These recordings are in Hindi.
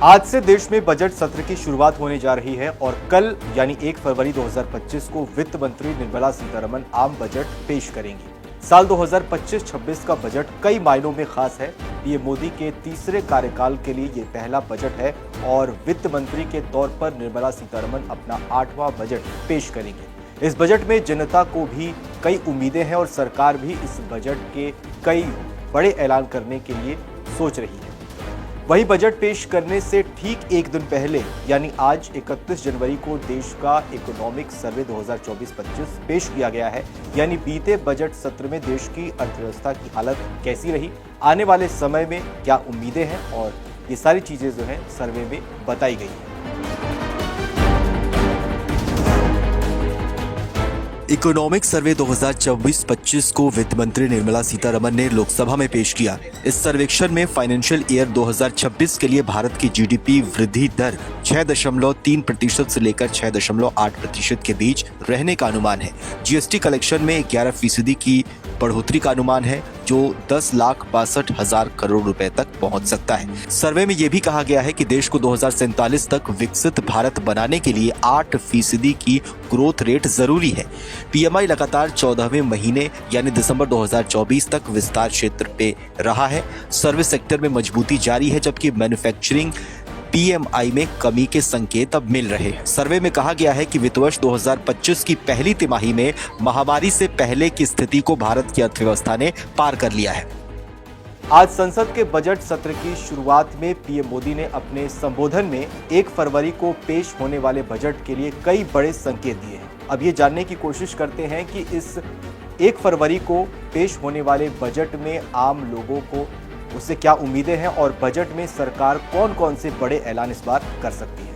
आज से देश में बजट सत्र की शुरुआत होने जा रही है और कल यानी 1 फरवरी 2025 को वित्त मंत्री निर्मला सीतारमण आम बजट पेश करेंगी। साल 2025-26 का बजट कई मायनों में खास है। पीएम मोदी के तीसरे कार्यकाल के लिए ये पहला बजट है और वित्त मंत्री के तौर पर निर्मला सीतारमण अपना 8वां बजट पेश करेंगे। इस बजट में जनता को भी कई उम्मीदें हैं और सरकार भी इस बजट के कई बड़े ऐलान करने के लिए सोच रही है। वहीं बजट पेश करने से ठीक एक दिन पहले यानी आज 31 जनवरी को देश का इकोनॉमिक सर्वे 2024-25 पेश किया गया है। यानी बीते बजट सत्र में देश की अर्थव्यवस्था की हालत कैसी रही, आने वाले समय में क्या उम्मीदें हैं और ये सारी चीजें जो हैं सर्वे में बताई गई हैं। इकोनॉमिक सर्वे 2024-25 को वित्त मंत्री निर्मला सीतारमण ने लोकसभा में पेश किया। इस सर्वेक्षण में फाइनेंशियल ईयर 2026 के लिए भारत की जीडीपी वृद्धि दर 6.3% से लेकर 6.8% के बीच रहने का अनुमान है। जीएसटी कलेक्शन में 11% की बढ़ोतरी का अनुमान है, जो 10,62,000 करोड़ रुपए तक पहुंच सकता है। सर्वे में यह भी कहा गया है कि देश को 2047 तक विकसित भारत बनाने के लिए 8% की ग्रोथ रेट जरूरी है। पीएमआई लगातार 14वें महीने यानी दिसंबर 2024 तक विस्तार क्षेत्र पे रहा है। सर्विस सेक्टर में मजबूती जारी है, जबकि मैन्युफैक्चरिंग पीएमआई में कमी के संकेत अब मिल रहे हैं। सर्वे में कहा गया है कि वित्त वर्ष 2025 की पहली तिमाही में महामारी से पहले की स्थिति को भारत की अर्थव्यवस्था ने पार कर लिया है। आज संसद के बजट सत्र की शुरुआत में पीएम मोदी ने अपने संबोधन में 1 फरवरी को पेश होने वाले बजट के लिए कई बड़े संकेत दिए हैं। अब ये जानने की कोशिश करते हैं कि इस 1 फरवरी को पेश होने वाले बजट में आम लोगों को उससे क्या उम्मीदें हैं और बजट में सरकार कौन कौन से बड़े ऐलान इस बार कर सकती है।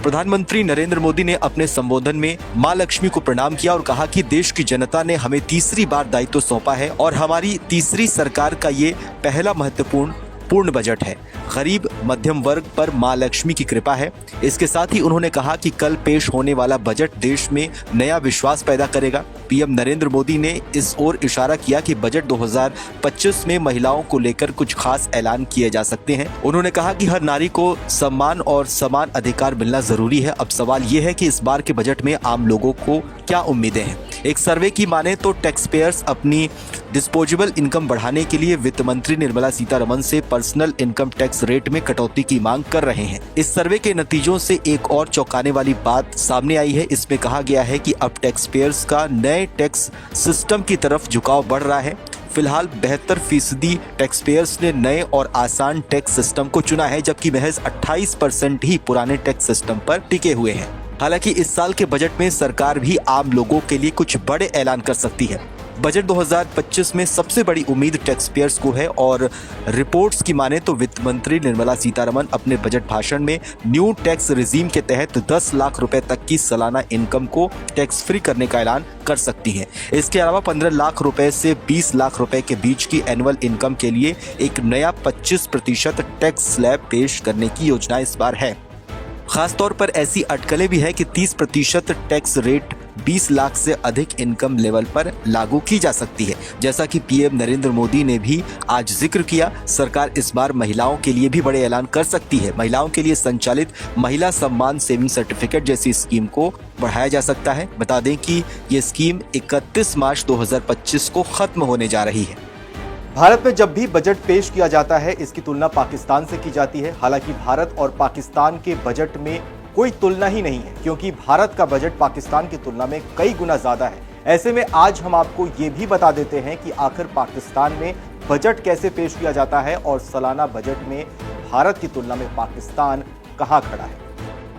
प्रधानमंत्री नरेंद्र मोदी ने अपने संबोधन में मां लक्ष्मी को प्रणाम किया और कहा कि देश की जनता ने हमें तीसरी बार दायित्व सौंपा है और हमारी तीसरी सरकार का ये पहला महत्वपूर्ण बजट है। गरीब मध्यम वर्ग पर मां लक्ष्मी की कृपा है। इसके साथ ही उन्होंने कहा कि कल पेश होने वाला बजट देश में नया विश्वास पैदा करेगा। पीएम नरेंद्र मोदी ने इस ओर इशारा किया कि बजट 2025 में महिलाओं को लेकर कुछ खास ऐलान किए जा सकते हैं। उन्होंने कहा कि हर नारी को सम्मान और समान अधिकार मिलना जरूरी है। अब सवाल ये है कि इस बार के बजट में आम लोगों को क्या उम्मीदें हैं। एक सर्वे की माने तो टैक्स पेयर्स अपनी डिस्पोजेबल इनकम बढ़ाने के लिए वित्त मंत्री निर्मला सीतारमण से पर्सनल इनकम टैक्स रेट में कटौती की मांग कर रहे हैं। इस सर्वे के नतीजों से एक और चौंकाने वाली बात सामने आई है। इसमें कहा गया है कि अब टैक्स पेयर्स का नए टैक्स सिस्टम की तरफ झुकाव बढ़ रहा है। फिलहाल 72% टैक्स पेयर्स ने नए और आसान टैक्स सिस्टम को चुना है, जबकि महज 28% ही पुराने टैक्स सिस्टम पर टिके हुए हैं। हालांकि इस साल के बजट में सरकार भी आम लोगों के लिए कुछ बड़े ऐलान कर सकती है। बजट 2025 में सबसे बड़ी उम्मीद टैक्स पेयर्स को है और रिपोर्ट्स की माने तो वित्त मंत्री निर्मला सीतारमण अपने बजट भाषण में न्यू टैक्स रिजीम के तहत 10 लाख रुपए तक की सालाना इनकम को टैक्स फ्री करने का ऐलान कर सकती हैं। इसके अलावा 15 लाख रुपए से 20 लाख रुपए के बीच की एनुअल इनकम के लिए एक नया 25% टैक्स स्लैब पेश करने की योजना इस बार है। खासतौर पर ऐसी अटकलें भी है कि 30% टैक्स रेट 20 लाख से अधिक इनकम लेवल पर लागू की जा सकती है। जैसा कि पीएम नरेंद्र मोदी ने भी आज जिक्र किया, सरकार इस बार महिलाओं के लिए भी बड़े ऐलान कर सकती है। महिलाओं के लिए संचालित महिला सम्मान सेविंग सर्टिफिकेट जैसी स्कीम को बढ़ाया जा सकता है। बता दें कि ये स्कीम 31 मार्च 2025 को खत्म होने जा रही है। भारत में जब भी बजट पेश किया जाता है, इसकी तुलना पाकिस्तान से की जाती है। हालांकि भारत और पाकिस्तान के बजट में कोई तुलना ही नहीं है, क्योंकि भारत का बजट पाकिस्तान की तुलना में कई गुना ज्यादा है। ऐसे में आज हम आपको ये भी बता देते हैं कि आखिर पाकिस्तान में बजट कैसे पेश किया जाता है और सालाना बजट में भारत की तुलना में पाकिस्तान कहां खड़ा है।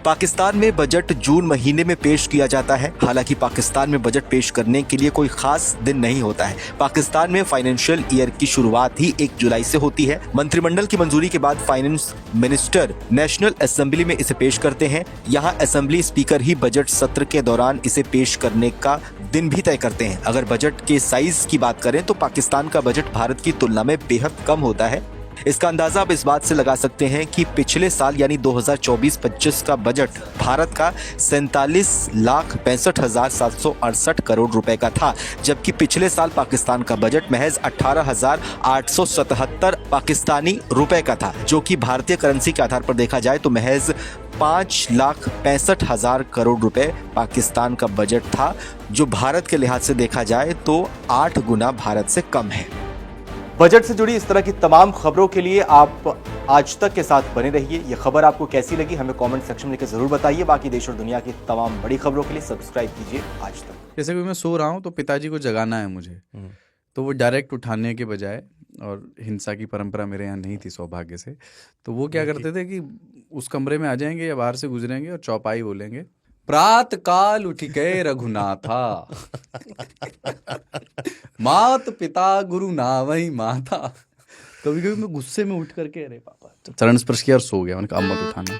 पाकिस्तान में बजट जून महीने में पेश किया जाता है। हालांकि पाकिस्तान में बजट पेश करने के लिए कोई खास दिन नहीं होता है। पाकिस्तान में फाइनेंशियल ईयर की शुरुआत ही 1 जुलाई से होती है। मंत्रिमंडल की मंजूरी के बाद फाइनेंस मिनिस्टर नेशनल असेंबली में इसे पेश करते हैं। यहाँ असेंबली स्पीकर ही बजट सत्र के दौरान इसे पेश करने का दिन भी तय करते हैं। अगर बजट के साइज की बात करें तो पाकिस्तान का बजट भारत की तुलना में बेहद कम होता है। इसका अंदाजा आप इस बात से लगा सकते हैं कि पिछले साल यानी 2024-25 का बजट भारत का 47,65,768 करोड़ रुपए का था, जबकि पिछले साल पाकिस्तान का बजट महज 18,877 पाकिस्तानी रुपए का था, जो कि भारतीय करेंसी के आधार पर देखा जाए तो महज 5,65,000 करोड़ रुपए पाकिस्तान का बजट था, जो भारत के लिहाज से देखा जाए तो 8 गुना भारत से कम है। बजट से जुड़ी इस तरह की तमाम खबरों के लिए आप आज तक के साथ बने रहिए। यह खबर आपको कैसी लगी हमें कमेंट सेक्शन में लिखकर जरूर बताइए। बाकी देश और दुनिया की तमाम बड़ी खबरों के लिए सब्सक्राइब कीजिए आज तक। जैसे कि मैं सो रहा हूँ तो पिताजी को जगाना है मुझे, तो वो डायरेक्ट उठाने के बजाय, और हिंसा की परंपरा मेरे यहाँ नहीं थी सौभाग्य से, तो वो क्या करते थे कि उस कमरे में आ जाएंगे या बाहर से गुजरेंगे और चौपाई बोलेंगे, प्रात काल उठ के रघुनाथा मात पिता गुरु नावही माता। कभी कभी मैं गुस्से में उठ करके अरे पापा चरण स्पर्श किया और सो गया। मैंने कहा अब मत उठाना।